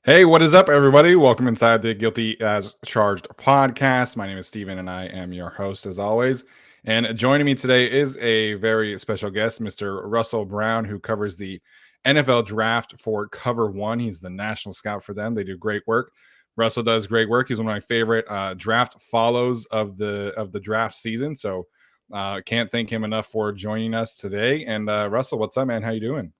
Hey, what is up, everybody? Welcome inside the Guilty as Charged podcast. My name is Steven, and I am your host as always. And joining me today is a very special guest, Mr. Russell Brown, who covers the NFL draft for Cover One. He's the national scout for them. They do great work. Russell does great work. He's one of my favorite draft follows of the draft season. So can't thank him enough for joining us today. And Russell, what's up, man? How you doing?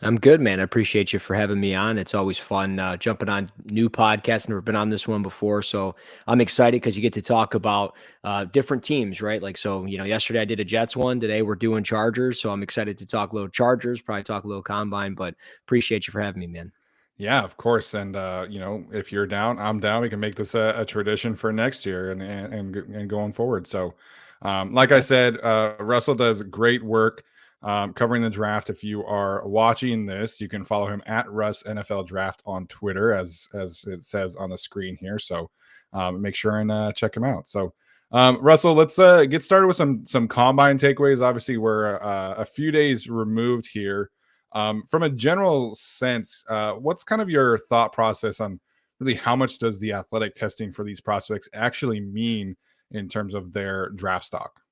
I'm good, man. I appreciate you for having me on. It's always fun jumping on new podcasts. Never been on this one before, so I'm excited because you get to talk about different teams, right? Like, so yesterday I did a Jets one. Today we're doing Chargers, so I'm excited to talk a little Chargers. Probably talk a little Combine, but appreciate you for having me, man. Yeah, of course. And if you're down, I'm down. We can make this a tradition for next year and going forward. So, like I Yeah. said, Russell does great work covering the draft. If you are watching this, you can follow him at Russ NFL Draft on Twitter, as it says on the screen here. So, make sure and check him out. So. Russell, let's get started with some combine takeaways. Obviously, we're a few days removed here from a general sense, what's kind of your thought process on really how much does the athletic testing for these prospects actually mean in terms of their draft stock?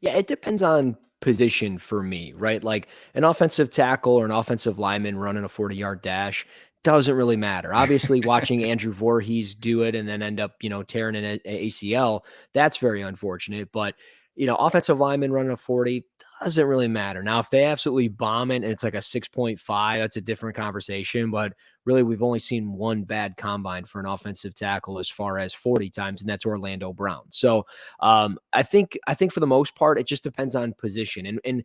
Yeah, it depends on position for me, right? Like an offensive tackle or an offensive lineman running a 40-yard dash doesn't really matter. Obviously, watching Andrew Voorhees do it and then end up, tearing an ACL, that's very unfortunate. But, offensive lineman running a 40 doesn't really matter. Now, if they absolutely bomb it and it's like a 6.5, that's a different conversation. But really, we've only seen one bad combine for an offensive tackle as far as 40 times, and that's Orlando Brown. So I think for the most part, it just depends on position. And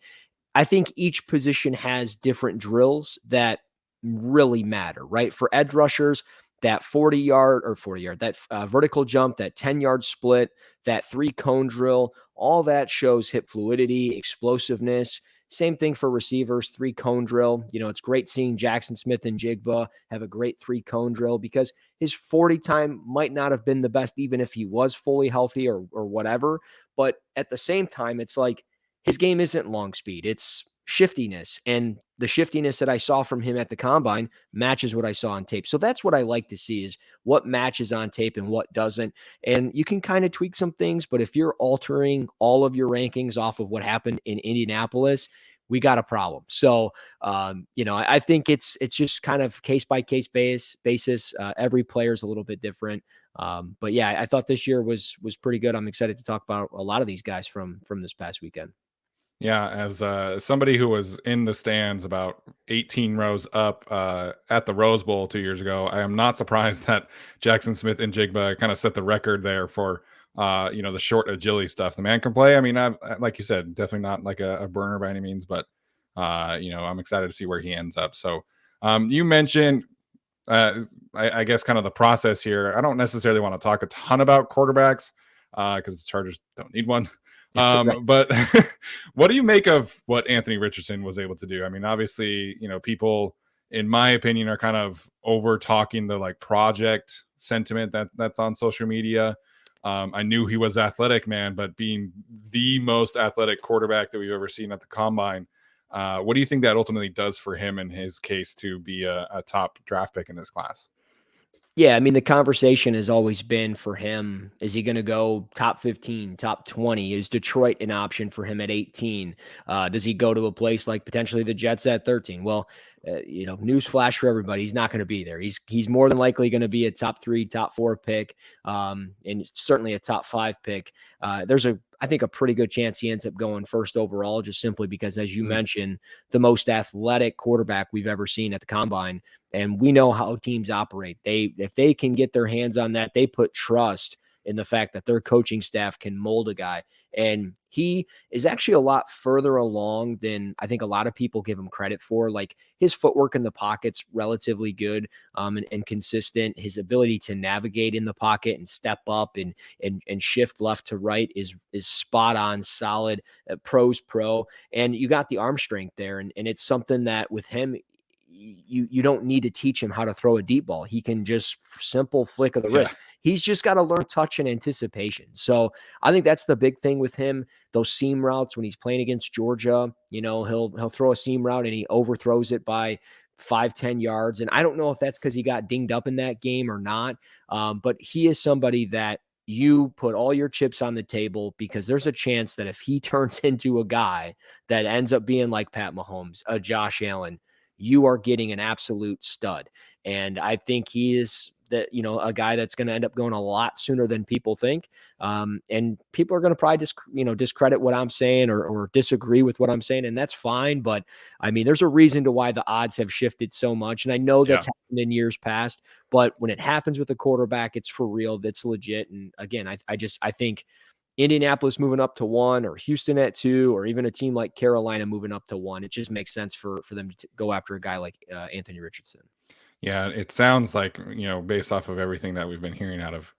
I think each position has different drills that really matter, right? For edge rushers, that 40-yard, that vertical jump, that 10-yard split, that three cone drill, all that shows hip fluidity, explosiveness. Same thing for receivers, three cone drill. It's great seeing Jackson Smith and Jigba have a great three cone drill because his 40 time might not have been the best, even if he was fully healthy or whatever. But at the same time, it's like his game isn't long speed, it's shiftiness. And the shiftiness that I saw from him at the combine matches what I saw on tape. So that's what I like to see is what matches on tape and what doesn't. And you can kind of tweak some things, but if you're altering all of your rankings off of what happened in Indianapolis, we got a problem. So, I think it's just kind of case by case basis. Every player is a little bit different. But yeah, I thought this year was pretty good. I'm excited to talk about a lot of these guys from this past weekend. Yeah, as somebody who was in the stands about 18 rows up at the Rose Bowl 2 years ago, I am not surprised that Jackson Smith and Jigba kind of set the record there for the short agility stuff. The man can play. I mean, like you said, definitely not like a burner by any means, but I'm excited to see where he ends up. So you mentioned I guess kind of the process here. I don't necessarily want to talk a ton about quarterbacks because the Chargers don't need one. Right. But what do you make of what Anthony Richardson was able to do? I mean, obviously, people, in my opinion, are kind of over talking the like project sentiment that's on social media. I knew he was athletic, man, but being the most athletic quarterback that we've ever seen at the combine, what do you think that ultimately does for him in his case to be a top draft pick in this class? Yeah, I mean, the conversation has always been for him, is he going to go top 15, top 20? Is Detroit an option for him at 18? Does he go to a place like potentially the Jets at 13? Well, news flash for everybody, he's not going to be there. He's more than likely going to be a top 3, top 4 pick, and certainly a top 5 pick. I think a pretty good chance he ends up going first overall, just simply because, as you Mm, mentioned, the most athletic quarterback we've ever seen at the combine. And we know how teams operate. If they can get their hands on that, they put trust in the fact that their coaching staff can mold a guy. And he is actually a lot further along than I think a lot of people give him credit for. Like his footwork in the pocket's relatively good, and consistent. His ability to navigate in the pocket and step up and shift left to right is spot on, solid, pros pro. And you got the arm strength there. And it's something that with him, you don't need to teach him how to throw a deep ball. He can just simple flick of the yeah. wrist. He's just got to learn touch and anticipation. So I think that's the big thing with him. Those seam routes when he's playing against Georgia, he'll throw a seam route and he overthrows it by 5-10 yards. And I don't know if that's because he got dinged up in that game or not. But he is somebody that you put all your chips on the table, because there's a chance that if he turns into a guy that ends up being like Pat Mahomes, a Josh Allen, you are getting an absolute stud. And I think he is that, a guy that's going to end up going a lot sooner than people think. And people are going to probably discredit what I'm saying, or disagree with what I'm saying. And that's fine. But I mean, there's a reason to why the odds have shifted so much. And I know Yeah. that's happened in years past, but when it happens with a quarterback, it's for real. That's legit. And again, I think Indianapolis moving up to 1, or Houston at 2, or even a team like Carolina moving up to 1, it just makes sense for them to go after a guy like Anthony Richardson. Yeah, it sounds like, based off of everything that we've been hearing out of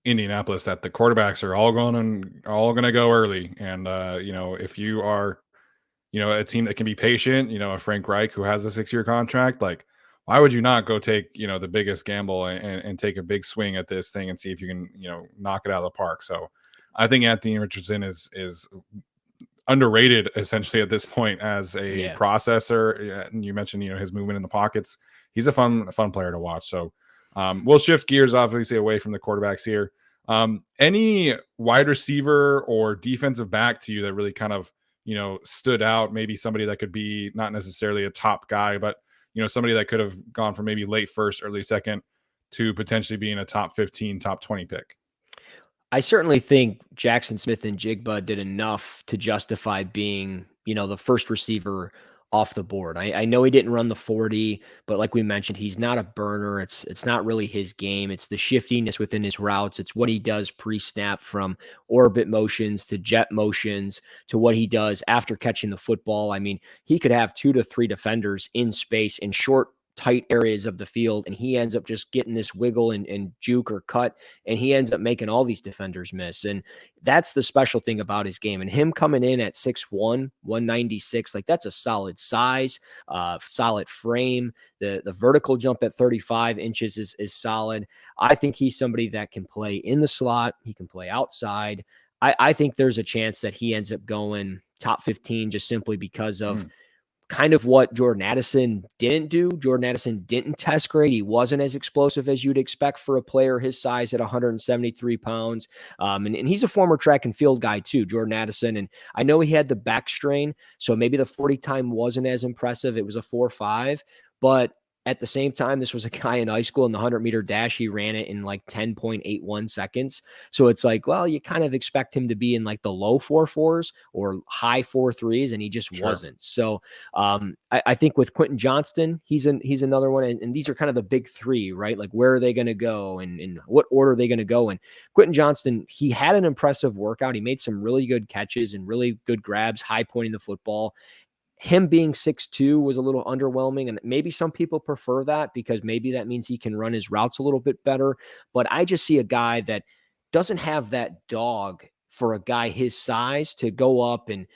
Indianapolis, that the quarterbacks are all going to go early. And if you are, a team that can be patient, a Frank Reich who has a 6-year contract, like, why would you not go take, the biggest gamble and take a big swing at this thing and see if you can, knock it out of the park. So I think Anthony Richardson is underrated essentially at this point as a Yeah. processor. Yeah, and you mentioned, his movement in the pockets. He's a fun player to watch. So we'll shift gears obviously away from the quarterbacks here. Any wide receiver or defensive back to you that really kind of, stood out? Maybe somebody that could be not necessarily a top guy, but somebody that could have gone from maybe late first, early second to potentially being a top 15, top 20 pick. I certainly think Jackson Smith and Jigba did enough to justify being, the first receiver off the board. I know he didn't run the 40, but like we mentioned, he's not a burner. It's not really his game. It's the shiftiness within his routes. It's what he does pre-snap, from orbit motions to jet motions to what he does after catching the football. I mean, he could have 2 to 3 defenders in space in short, tight areas of the field, and he ends up just getting this wiggle and juke or cut, and he ends up making all these defenders miss. And that's the special thing about his game. And him coming in at 6'1", 196, like, that's a solid size, solid frame. The vertical jump at 35 inches is solid. I think he's somebody that can play in the slot. He can play outside. I think there's a chance that he ends up going top 15, just simply because of kind of what Jordan Addison didn't do. Jordan Addison didn't test great. He wasn't as explosive as you'd expect for a player his size at 173 pounds. And he's a former track and field guy too, Jordan Addison. And I know he had the back strain, so maybe the 40 time wasn't as impressive. It was a 4.5, but at the same time, this was a guy in high school in the 100-meter dash. He ran it in like 10.81 seconds. So it's like, well, you kind of expect him to be in like the low 4.4s or high 4.3s, and he just wasn't. So I think with Quentin Johnston, he's another one. And these are kind of the big three, right? Like, where are they going to go, and in what order are they going to go in? Quentin Johnston, he had an impressive workout. He made some really good catches and really good grabs, high pointing the football. Him being 6'2" was a little underwhelming, and maybe some people prefer that because maybe that means he can run his routes a little bit better. But I just see a guy that doesn't have that dog for a guy his size to go up and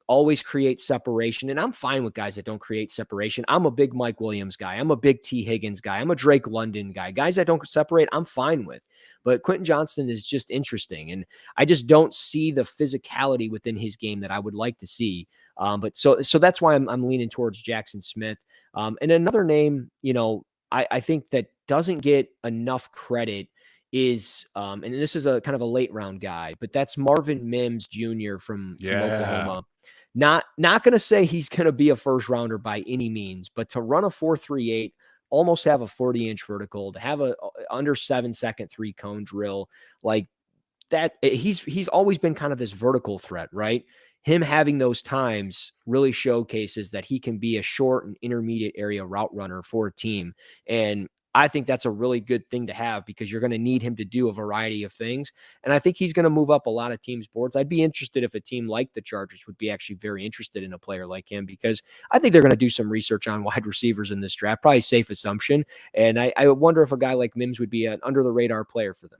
always create separation. And I'm fine with guys that don't create separation. I'm a big Mike Williams guy. I'm a big T. Higgins guy. I'm a Drake London guy. Guys that don't separate, I'm fine with. But Quentin Johnston is just interesting, and I just don't see the physicality within his game that I would like to see. But so that's why I'm leaning towards Jackson Smith. And another name, I think that doesn't get enough credit is, and this is a kind of a late round guy, but that's Marvin Mims Jr. from Oklahoma. Not going to say he's going to be a first rounder by any means, but to run a 4.38, almost have a 40-inch vertical, to have a under 7-second 3-cone drill, like that, he's always been kind of this vertical threat, right? Him having those times really showcases that he can be a short and intermediate area route runner for a team. And I think that's a really good thing to have, because you're going to need him to do a variety of things. And I think he's going to move up a lot of teams' boards. I'd be interested if a team like the Chargers would be actually very interested in a player like him, because I think they're going to do some research on wide receivers in this draft, probably safe assumption. And I wonder if a guy like Mims would be an under the radar player for them.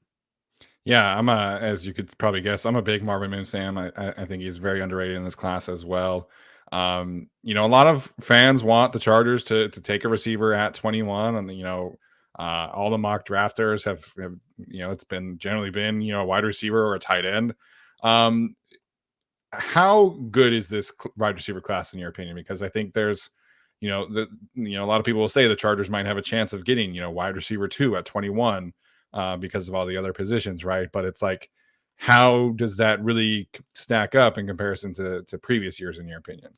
Yeah, as you could probably guess, I'm a big Marvin Mims fan. I think he's very underrated in this class as well. A lot of fans want the Chargers to take a receiver at 21, and all the mock drafters have it's been generally been a wide receiver or a tight end. How good is this wide receiver class in your opinion? Because I think there's a lot of people will say the Chargers might have a chance of getting, wide receiver 2 at 21 because of all the other positions, right? But it's like, how does that really stack up in comparison to previous years, in your opinion?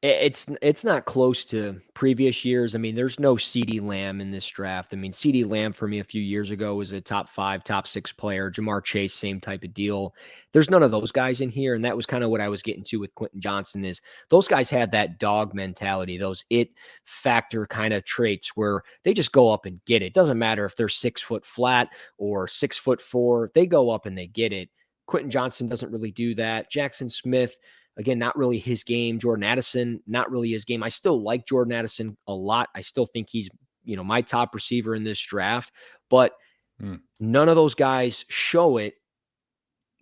It's not close to previous years. I mean, there's no CeeDee Lamb in this draft. I mean, CeeDee Lamb for me a few years ago was a top 5, top 6 player. Jamar Chase, same type of deal. There's none of those guys in here, and that was kind of what I was getting to with Quentin Johnson is those guys had that dog mentality, those it factor kind of traits where they just go up and get it. Doesn't matter if they're 6 foot flat or 6'4", they go up and they get it. Quentin Johnson doesn't really do that. Jackson Smith, again, not really his game. Jordan Addison, not really his game. I still like Jordan Addison a lot. I still think he's, my top receiver in this draft, but none of those guys show it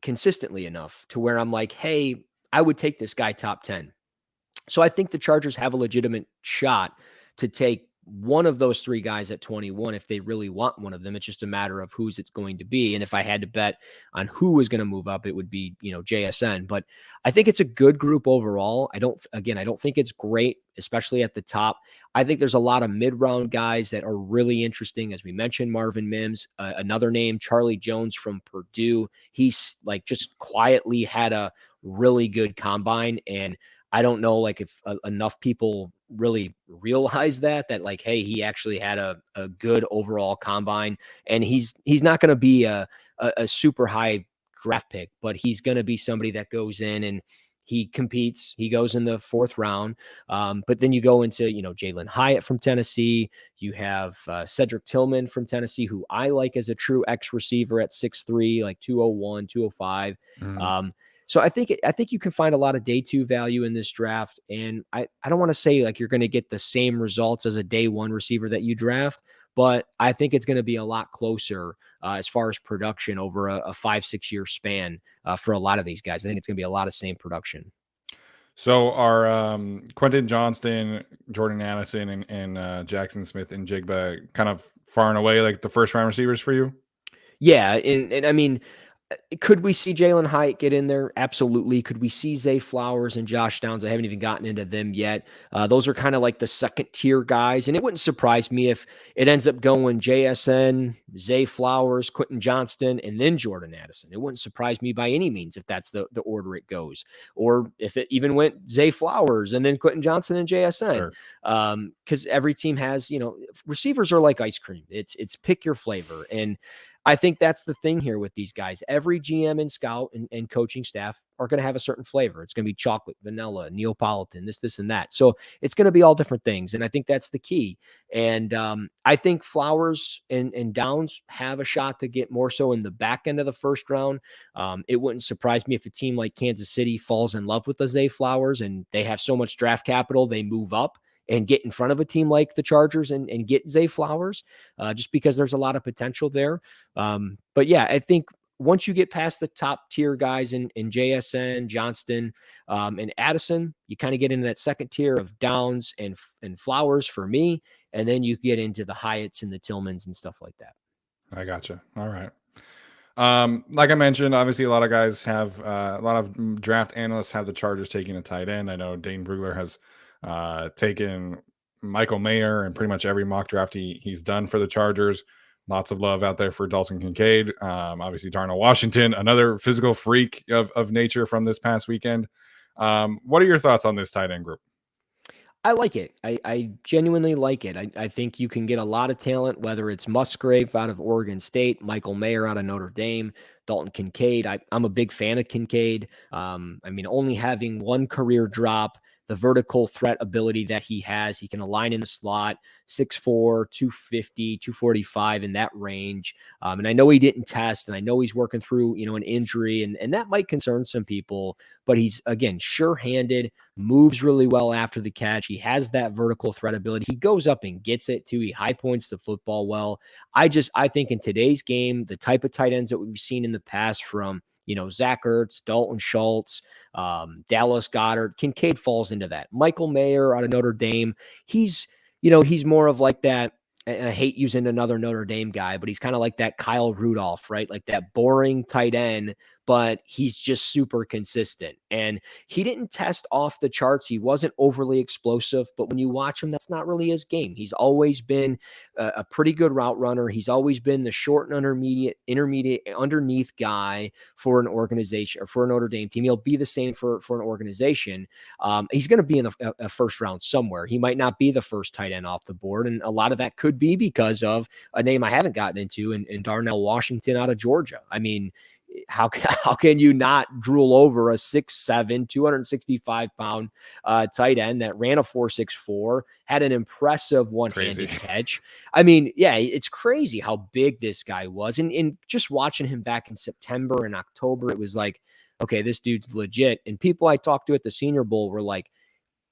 consistently enough to where I'm like, hey, I would take this guy top 10. So I think the Chargers have a legitimate shot to take one of those 3 guys at 21 if they really want one of them. It's just a matter of who's it's going to be. And if I had to bet on who was going to move up, it would be, JSN. But I think it's a good group overall. I don't think it's great, especially at the top. I think there's a lot of mid-round guys that are really interesting. As we mentioned, Marvin Mims, another name, Charlie Jones from Purdue. He's like just quietly had a really good combine, and I don't know, like, if enough people really realize that like, hey, he actually had a good overall combine, and he's not going to be a super high draft pick, but he's going to be somebody that goes in and he competes. He goes in the 4th round. But then you go into, Jalen Hyatt from Tennessee. You have Cedric Tillman from Tennessee, who I like as a true X receiver at 6'3", like 201, 205. So I think you can find a lot of day 2 value in this draft. And I don't want to say like you're going to get the same results as a day 1 receiver that you draft, but I think it's going to be a lot closer as far as production over a 5-6 year span for a lot of these guys. I think it's going to be a lot of same production. So are Quentin Johnston, Jordan Addison, and Jackson Smith and Jigba kind of far and away like the first round receivers for you? Yeah, and I mean, could we see Jalen Hyatt get in there? Absolutely. Could we see Zay Flowers and Josh Downs? I haven't even gotten into them yet. Those are kind of like the second tier guys. And it wouldn't surprise me if it ends up going JSN, Zay Flowers, Quentin Johnston, and then Jordan Addison. It wouldn't surprise me by any means if that's the order it goes. Or if it even went Zay Flowers and then Quentin Johnson and JSN. Because every team has, receivers are like ice cream. It's pick your flavor. And I think that's the thing here with these guys. Every GM and scout and coaching staff are going to have a certain flavor. It's going to be chocolate, vanilla, Neapolitan, this, and that. So it's going to be all different things. And I think that's the key. And I think Flowers and Downs have a shot to get more so in the back end of the first round. It wouldn't surprise me if a team like Kansas City falls in love with the Zay Flowers and they have so much draft capital, they move up and get in front of a team like the Chargers and get Zay Flowers, just because there's a lot of potential there. But yeah, I think once you get past the top tier guys in JSN, Johnston, and Addison, you kind of get into that second tier of Downs and Flowers for me. And then you get into the Hyatts and the Tillmans and stuff like that. I gotcha. All right. Like I mentioned, obviously a lot of guys have a lot of draft analysts have the Chargers taking a tight end. I know Dane Brugler has taken Michael Mayer in pretty much every mock draft he's done for the Chargers. Lots of love out there for Dalton Kincaid. Obviously Darnell Washington, another physical freak of nature from this past weekend. What are your thoughts on this tight end group? I like it. I genuinely like it. I think you can get a lot of talent, whether it's Musgrave out of Oregon State, Michael Mayer out of Notre Dame, Dalton Kincaid. I'm a big fan of Kincaid. I mean, only having one career drop, the vertical threat ability that he has, he can align in the slot, 6'4", 250, 245 in that range. And I know he didn't test, and I know he's working through, an injury, and that might concern some people, but he's, again, sure-handed, moves really well after the catch. He has that vertical threat ability. He goes up and gets it too. He high points the football well. I think in today's game, the type of tight ends that we've seen in the past from, Zach Ertz, Dalton Schultz, Dallas Goedert, Kincaid falls into that. Michael Mayer out of Notre Dame, he's more of like that. And I hate using another Notre Dame guy, but he's kind of like that Kyle Rudolph, right? Like that boring tight end, but he's just super consistent. And he didn't test off the charts. He wasn't overly explosive, but when you watch him, that's not really his game. He's always been a pretty good route runner. He's always been the short and intermediate, underneath guy for an organization or for a Notre Dame team. He'll be the same for an organization. He's going to be in a first round somewhere. He might not be the first tight end off the board. And a lot of that could be because of a name I haven't gotten into in Darnell Washington out of Georgia. I mean, how can you not drool over a 6'7", 265-pound tight end that ran a 4.64, had an impressive one-handed catch? I mean, yeah, it's crazy how big this guy was. And just watching him back in September and October, it was like, okay, this dude's legit. And people I talked to at the Senior Bowl were like,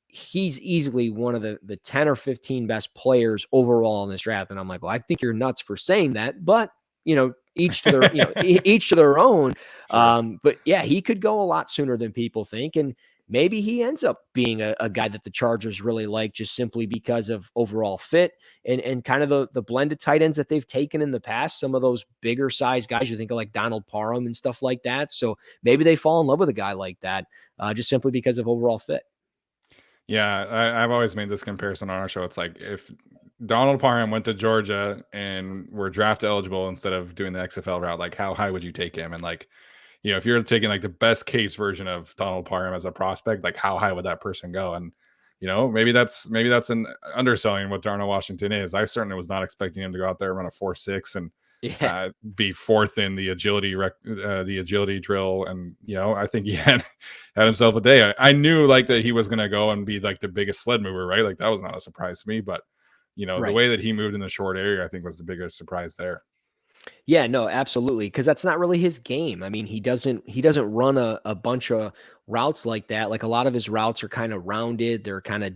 he's easily one of the 10 or 15 best players overall in this draft. And I'm like, well, I think you're nuts for saying that, but each to their, each to their own. Sure. But yeah, he could go a lot sooner than people think. And maybe he ends up being a guy that the Chargers really like just simply because of overall fit and kind of the blended tight ends that they've taken in the past. Some of those bigger size guys, you think of like Donald Parham and stuff like that. So maybe they fall in love with a guy like that just simply because of overall fit. Yeah, I've always made this comparison on our show. It's like if Donald Parham went to Georgia and were draft eligible instead of doing the XFL route, like how high would you take him? And like, if you're taking like the best case version of Donald Parham as a prospect, like how high would that person go? And maybe that's an underselling what Darnell Washington is. I certainly was not expecting him to go out there and run a 4.6 and Yeah. be fourth in the agility drill. And I think he had himself a day. I knew like that he was going to go and be like the biggest sled mover, right? Like that was not a surprise to me, but the Right. way that he moved in the short area, I think was the biggest surprise there. Yeah, no, absolutely. Cause that's not really his game. I mean, he doesn't run a bunch of routes like that. Like a lot of his routes are kind of rounded. They're kind of,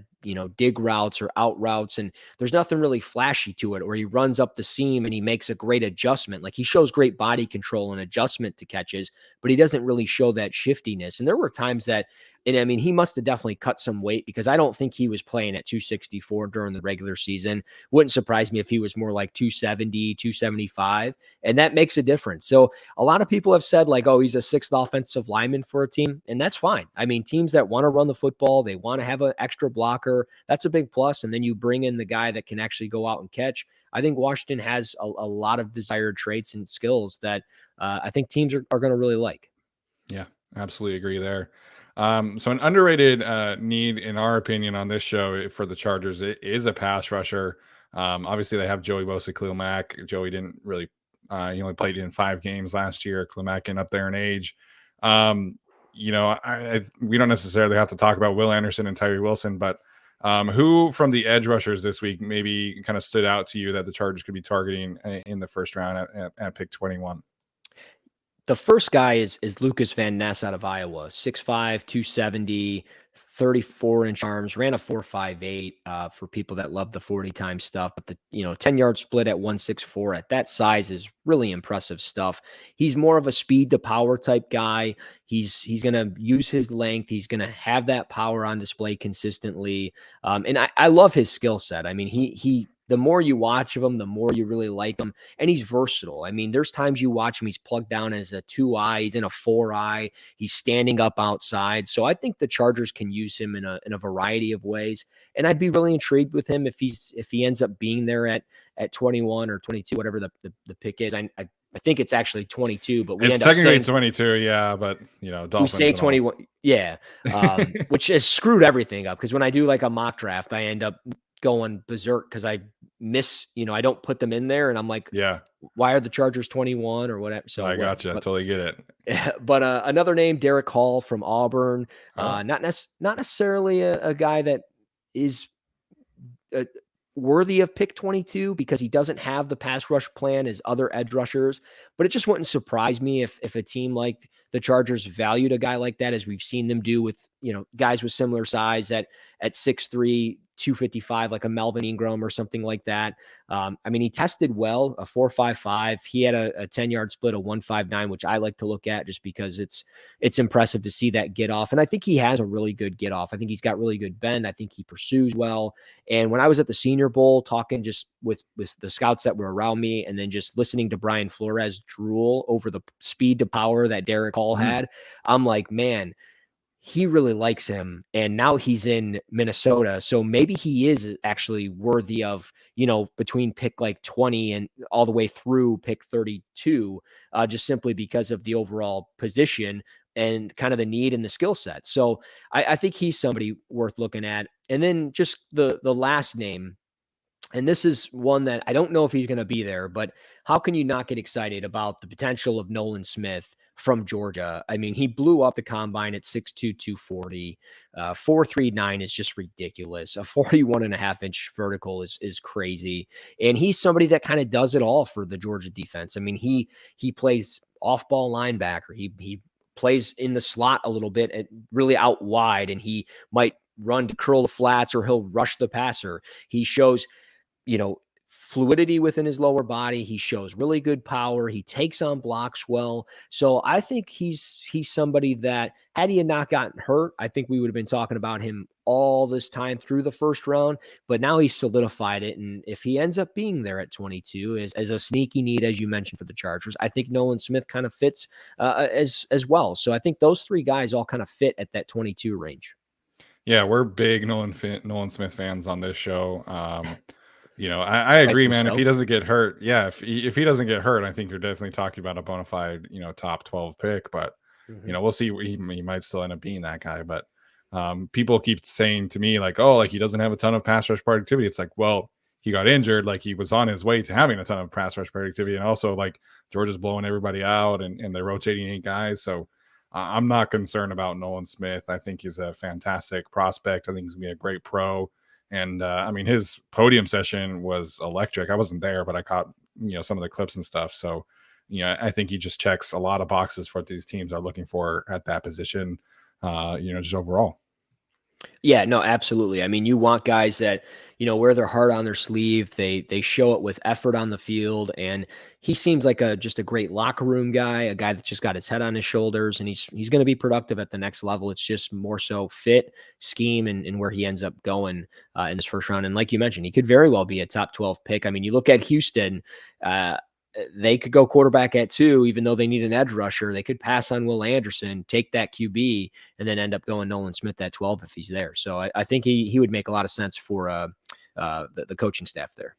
dig routes or out routes. And there's nothing really flashy to it, or he runs up the seam and he makes a great adjustment. Like he shows great body control and adjustment to catches, but he doesn't really show that shiftiness. And there were times that, and I mean, he must have definitely cut some weight because I don't think he was playing at 264 during the regular season. Wouldn't surprise me if he was more like 270, 275. And that makes a difference. So a lot of people have said like, oh, he's a sixth offensive lineman for a team. And that's fine. I mean, teams that want to run the football, they want to have an extra blocker. That's a big plus. And then you bring in the guy that can actually go out and catch. I think Washington has a lot of desired traits and skills that I think teams are going to really like. Yeah, absolutely agree there. So an underrated need, in our opinion, on this show for the Chargers is a pass rusher. Obviously, they have Joey Bosa, Khalil Mack. Joey didn't really. He only played in 5 games last year. Khalil Mack getting up there in age. We don't necessarily have to talk about Will Anderson and Tyree Wilson, but who from the edge rushers this week maybe kind of stood out to you that the Chargers could be targeting in the first round at pick 21? The first guy is Lucas Van Ness out of Iowa, 6'5", 270, 34-inch arms, ran a 4.58 for people that love the 40 time stuff. But the 10-yard split at 164 at that size is really impressive stuff. He's more of a speed to power type guy. He's going to use his length. He's going to have that power on display consistently. And I love his skill set. I mean, he the more you watch of him, the more you really like him. And he's versatile. I mean, there's times you watch him, he's plugged down as a 2-eye, he's in a 4-eye, he's standing up outside. So I think the Chargers can use him in a variety of ways. And I'd be really intrigued with him if he ends up being there at 21 or 22, whatever the pick is. I think it's actually 22, but we It's end up technically saying 22, yeah, but Dolphins we say and all. 21. Yeah. Which has screwed everything up because when I do like a mock draft, I end up going berserk because I miss, I don't put them in there and I'm like, Yeah, why are the Chargers 21 or whatever? So I whatever. gotcha. Totally get it. But another name, Derek Hall from Auburn, Oh, not necessarily a guy that is uh, worthy of pick 22 because he doesn't have the pass rush plan as other edge rushers. But it just wouldn't surprise me if a team like the Chargers valued a guy like that, as we've seen them do with guys with similar size at 6'3", 255, like a Melvin Ingram or something like that. I mean, he tested well, a 4.55. He had a 10-yard split, a 1.59, which I like to look at just because it's impressive to see that get off. And I think he has a really good get off. I think he's got really good bend. I think he pursues well. And when I was at the Senior Bowl talking just with the scouts that were around me, and then just listening to Brian Flores drool over the speed to power that Derek Hall Mhm. had, I'm like, man, he really likes him, and now he's in Minnesota, so maybe he is actually worthy of, between pick like 20 and all the way through pick 32, just simply because of the overall position and kind of the need and the skill set. So I think he's somebody worth looking at. And then just the last name, and this is one that I don't know if he's going to be there, but how can you not get excited about the potential of Nolan Smith from Georgia? I mean, he blew up the combine at 6'2", 240. 4.39 is just ridiculous. A 41.5-inch vertical is crazy. And he's somebody that kind of does it all for the Georgia defense. I mean, he plays off-ball linebacker. He plays in the slot a little bit and really out wide, and he might run to curl the flats, or he'll rush the passer. He shows fluidity within his lower body. He shows really good power. He takes on blocks well. So I think he's somebody that, had he had not gotten hurt, I think we would have been talking about him all this time through the first round. But now he's solidified it. And if he ends up being there at 22 as a sneaky need, as you mentioned, for the Chargers, I think Nolan Smith kind of fits as well. So I think those three guys all kind of fit at that 22 range. Yeah, we're big Nolan Smith fans on this show. I agree, Rightfully man. If so. he doesn't get hurt, yeah, if he doesn't get hurt, I think you're definitely talking about a bona fide, top 12 pick. But Mhm. we'll see. He might still end up being that guy. But people keep saying to me like, oh, like he doesn't have a ton of pass rush productivity. It's like, well, he got injured, like he was on his way to having a ton of pass rush productivity, and also like Georgia's blowing everybody out, and they're rotating 8 guys, so. I'm not concerned about Nolan Smith. I think he's a fantastic prospect. I think he's gonna be a great pro. And I mean, his podium session was electric. I wasn't there, but I caught some of the clips and stuff. So, I think he just checks a lot of boxes for what these teams are looking for at that position. Just overall. Yeah, no, absolutely. I mean, you want guys that, wear their heart on their sleeve. They show it with effort on the field, and he seems like just a great locker room guy, a guy that just got his head on his shoulders, and he's going to be productive at the next level. It's just more so fit, scheme, and where he ends up going in this first round. And like you mentioned, he could very well be a top 12 pick. I mean, you look at Houston. They could go quarterback at 2, even though they need an edge rusher. They could pass on Will Anderson, take that QB, and then end up going Nolan Smith at 12 if he's there. So I think he would make a lot of sense for the coaching staff there.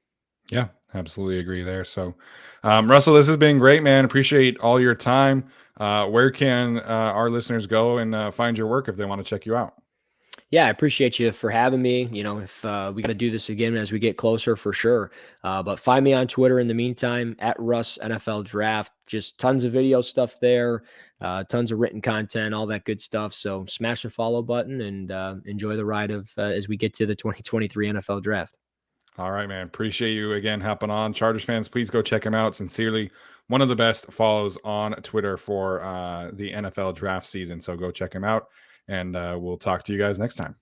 Yeah, absolutely agree there. So, Russell, this has been great, man. Appreciate all your time. Where can our listeners go and find your work if they want to check you out? Yeah, I appreciate you for having me. If we got to do this again as we get closer, for sure. But find me on Twitter in the meantime, at Russ NFL Draft. Just tons of video stuff there, tons of written content, all that good stuff. So smash the follow button and enjoy the ride of as we get to the 2023 NFL Draft. All right, man. Appreciate you again hopping on. Chargers fans, please go check him out. Sincerely, one of the best follows on Twitter for the NFL draft season. So go check him out, and we'll talk to you guys next time.